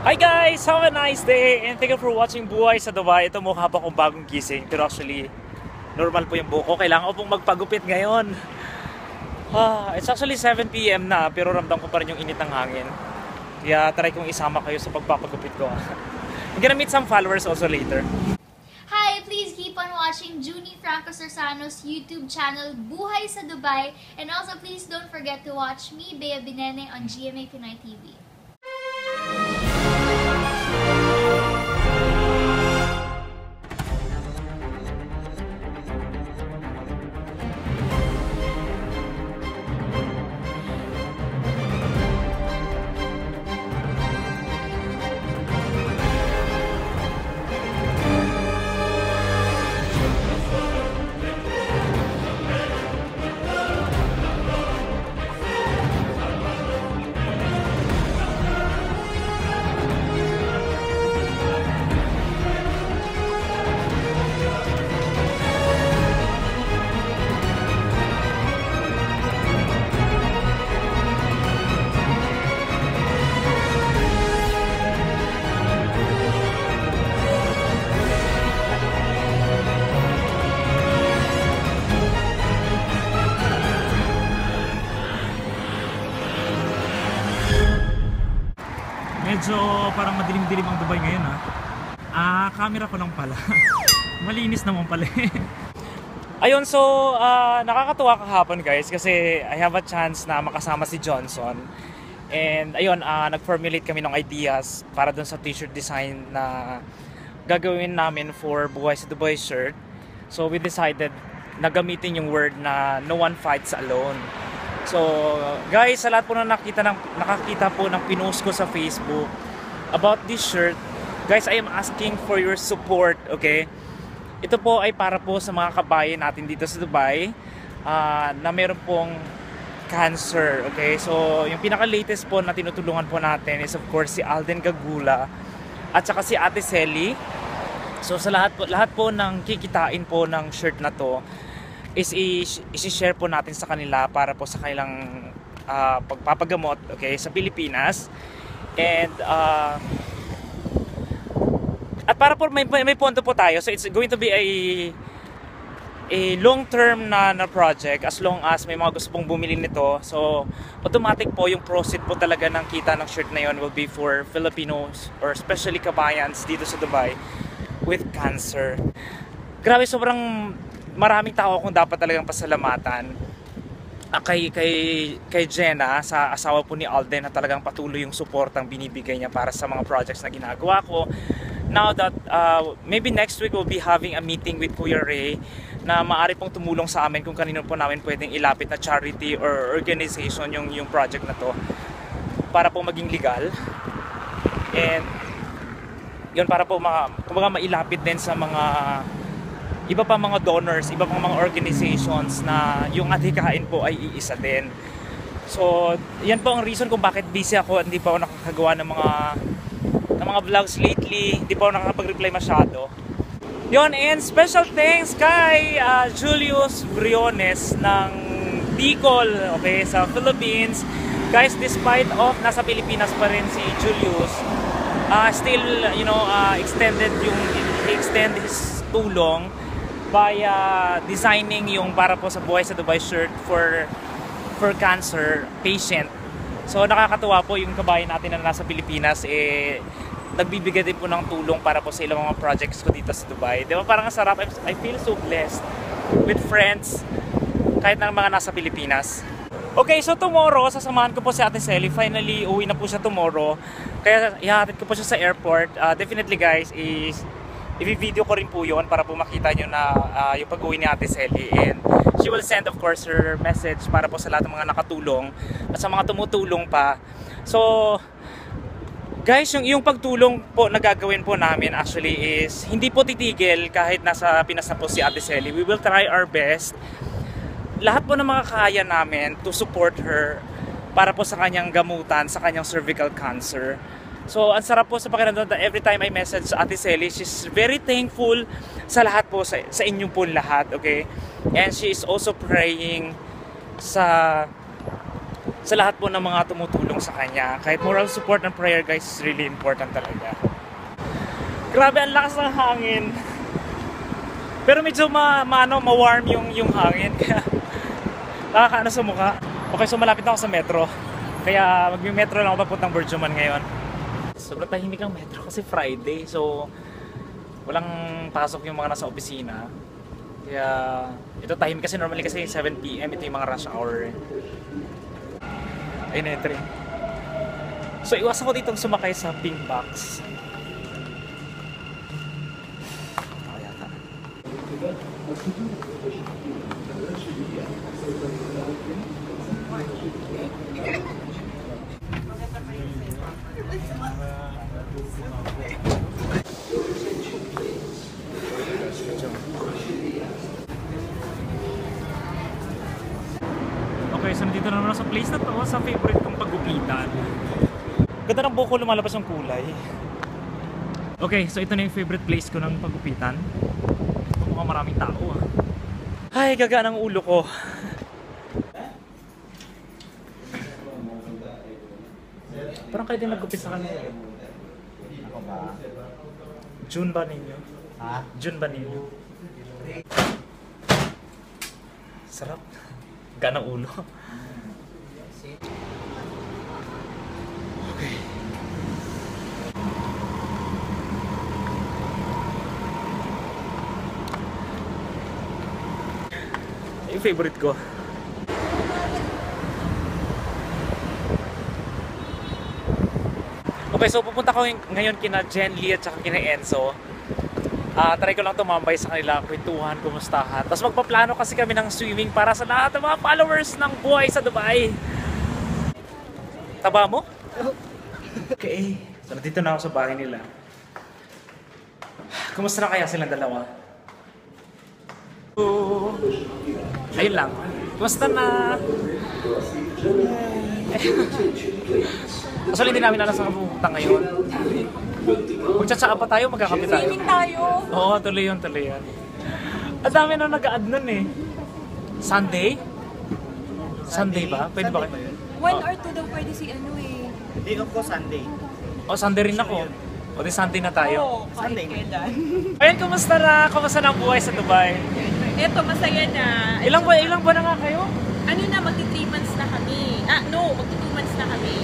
Hi guys! Have a nice day! And thank you for watching Buhay sa Dubai. Ito mukha pa akong bagong gising. Pero actually, normal po yung buhok ko. Kailangan ko pong magpagupit ngayon. It's actually 7 PM na, pero ramdam ko pa rin yung init ng hangin. Kaya try kong isama kayo sa pagpapagupit ko. I'm gonna meet some followers also later. Hi! Please keep on watching Junie Franco Sarsano's YouTube channel, Buhay sa Dubai. And also please don't forget to watch me, Bea Binene, on GMA Pinoy TV. Medyo parang madilim-dilim ang Dubai ngayon camera ko lang pala. Malinis naman pala. Ayun, so nakakatuwa kahapon guys kasi I have a chance na makasama si Johnson. And ayun, nag-formulate kami ng ideas para dun sa t-shirt design na gagawin namin for Buhay sa Dubai shirt. So we decided na gamitin yung word na no one fights alone. So guys, sa lahat po na nakakita po ng pinost ko sa Facebook about this shirt, guys, I am asking for your support, okay? Ito po ay para po sa mga kabayan natin dito sa Dubai na meron pong cancer, okay? So yung pinaka-latest po na tinutulungan po natin is of course si Alden Gagula at saka si Ate Selly. So sa lahat po ng kikitain po ng shirt na to is i-share po natin sa kanila para po sa kanilang pagpapagamot, okay, sa Pilipinas. And at para po may ponto po tayo, so it's going to be a long term na project as long as may mga gusto pong bumili nito. So automatic po yung proceed po talaga ng kita ng shirt na yon will be for Filipinos or especially kabayans dito sa Dubai with cancer. Grabe, sobrang maraming tao akong dapat talagang pasalamatan kay Jenna, sa asawa po ni Alden, na talagang patuloy yung suportang binibigay niya para sa mga projects na ginagawa ko. Now that maybe next week we'll be having a meeting with Kuya Ray na maaari pong tumulong sa amin kung kanino po namin pwedeng ilapit na charity or organization yung project na to para po maging legal. And yun, para po mailapit din sa mga iba pa mga donors, iba pang mga organizations na yung adhikain po ay iisa din. So, yan po ang reason kung bakit busy ako. Hindi pa ako nakakagawa ng mga vlogs lately. Hindi pa ako nakakapag-reply masyado. Yon, and special thanks kay Julius Briones ng Bicol, okay, sa Philippines. Guys, despite of nasa Pilipinas pa rin si Julius, still, extend his tulong by designing yung para po sa Buhay sa Dubai shirt for cancer patient. So nakakatuwa po yung kabayan natin na nasa Pilipinas nagbibigay din po ng tulong para po sa ilang mga projects ko dito sa Dubai. Di ba, parang ang sarap. I feel so blessed with friends kahit na mga nasa Pilipinas. Okay, so tomorrow sasamahan ko po si Ate Selly. Finally uwi na po siya tomorrow. Kaya ihahatid ko po siya sa airport. Definitely guys, i-video ko rin po yun para po makita nyo na yung pag-uwi ni Ate Selly. And she will send of course her message para po sa lahat ng mga nakatulong at sa mga tumutulong pa. So guys, yung pagtulong po na gagawin po namin actually is hindi po titigil kahit nasa Pinas na po si Ate Selly. We will try our best. Lahat po ng mga kaya namin to support her para po sa kanyang gamutan, sa kanyang cervical cancer. So, ang sarap po sa pakiramdam na every time I message Ate Selly, she's very thankful sa lahat po, sa inyong po lahat, okay? And she is also praying sa sa lahat po ng mga tumutulong sa kanya. Kahit moral support and prayer guys is really important talaga. Grabe, ang lakas ng hangin. Pero medyo ma-warm yung hangin. Kaya nakakaano sa mukha. Okay, so malapit na ako sa metro. Kaya magmi-metro lang ako papuntang Burjuman ngayon. Sobrang tahimik ang metro kasi Friday. So walang pasok yung mga nasa opisina. Kaya ito tahimik kasi normally kasi 7 PM ito yung mga rush hour. Ayun na yung train. So iwasan ko ditong sumakay sa pink box. Okay, so nandito na naman sa place na to, sa favorite kong paggupitan. Ganda ng buko, lumalabas yung kulay. Okay, so ito na yung favorite place ko ng paggupitan. Mukhang maraming tao ah. Ay, gaga ng ulo ko. Parang kayo din naggupit sa kanila. Ako ba? June ba ninyo? Ha? June ba ninyo? Sarap. Ganang ulo. Okay. Yung favorite ko. Okay, so pupunta ko ngayon kina Jen Lee at saka kina Enzo. Try ko lang tumambay sa kanila, kwentuhan, kumustahan. Tapos magpaplano kasi kami ng swimming para sa lahat ng mga followers ng Buhay sa Dubai. Taba mo? Okay. So nandito na ako sa bahay nila. Kumusta na kaya silang dalawa? Ayun lang. Kumusta na? Actually, hindi namin alam sa kapupunta ngayon. Magtsatsa pa tayo, magkakape tayo. Swimming tayo! Oo, tuloy yun. Ang dami na nag-a-add nun eh. Sunday? Sunday ba? Pwede ba kayo? 1 or 2 daw pwede si ano eh. Day off ko Sunday. O, Sunday rin ako. O, di Sunday na tayo. Oo, kahit kailan. Ayun, kumusta na? Kumusta na ang buhay sa Dubai? Eto, masaya na. Ilang ba na nga kayo? Ano na, magti 3 months na kami. Magti 2 months na kami.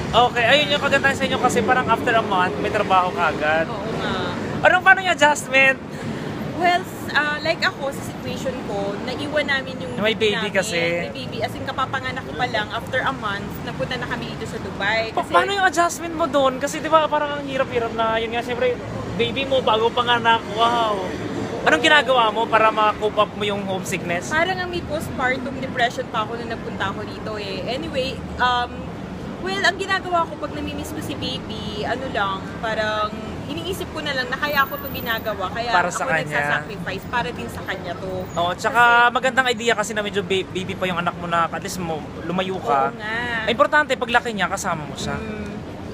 Okay, ayun yung kagandahan sa inyo kasi parang after a month, may trabaho ka agad. Oo nga. Paano yung adjustment? Well, like ako, sa situation ko, naiwan namin yung May baby namin. kasi. May baby. As in, kapapanganak ko pa lang, after a month, napunta na kami dito sa Dubai. Kasi, Paano yung adjustment mo doon? Kasi di ba parang ang hirap-hirap na yun nga, siyempre, baby mo bago panganak, wow. Anong ginagawa mo para ma-cope up mo yung homesickness? Parang ang may postpartum depression pa ako nung nagpunta ako dito eh. Anyway, well, ang ginagawa ko pag namimiss ko si baby, parang iniisip ko na lang na kaya ako to ginagawa. Kaya para sa ako kanya. nagsasacrifice para din sa kanya to. Oo, tsaka magandang idea kasi na medyo baby pa yung anak mo na at least mo lumayo ka. Oo nga. Ay, importante, paglaki niya, kasama mo siya.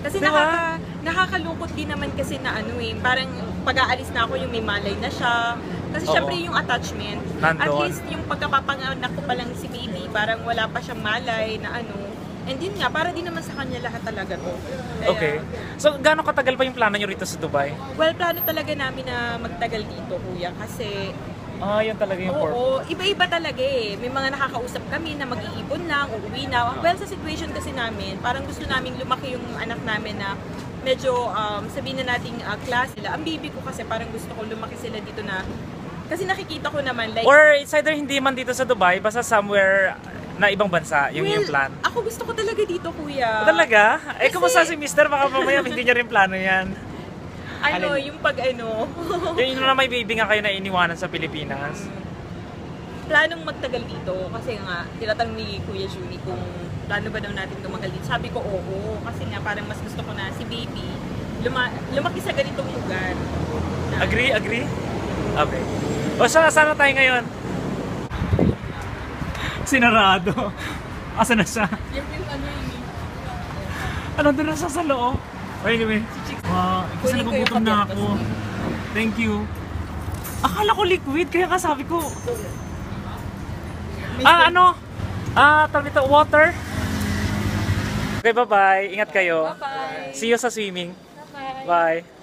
Kasi Diba? nakakalungkot din naman kasi na parang pag-aalis na ako yung may malay na siya. Kasi Oo. syempre yung attachment, at Nandoon. least yung pagkapapanganak ko pa lang si baby, parang wala pa siyang malay na and yun nga, para din naman sa kanya lahat talaga to. Kaya, Okay. So, gaano katagal pa yung plano nyo rito sa Dubai? Well, plano talaga namin na magtagal dito, kuya, kasi Yun talaga yung purpose. oo, iba-iba talaga eh. May mga nakakausap kami na mag-iipon lang, uuwi na. Well, sa situation kasi namin, parang gusto namin lumaki yung anak namin na medyo, sabihin na nating class nila. Ang baby ko kasi parang gusto ko lumaki sila dito na, kasi nakikita ko naman, like, Or it's either hindi man dito sa Dubai, basta somewhere na ibang bansa, yung plan. ako gusto ko talaga dito, kuya. Talaga? Eh, Kasi- kumusta si Mister? Baka mamaya hindi niya rin plano yan. Yung pag Yung na may baby nga kayo na iniwanan sa Pilipinas. planong magtagal dito kasi nga tinatanong ni Kuya Juni kung plano ba daw natin tumagal dito. Sabi ko oo kasi nga parang mas gusto ko na si baby lumaki sa ganitong lugar. Agree? Okay. O sana tayo ngayon? Sinarado. Asa na siya? Ano doon na siya sa loob? Anyway. Wow, kasi Kunin ko yung nagugutom na kape, ako. Thank you. Akala ko liquid, kaya ka sabi ko. Tawag ito, water. Okay, bye-bye. Ingat kayo. Bye-bye. See you sa swimming. Bye-bye. Bye.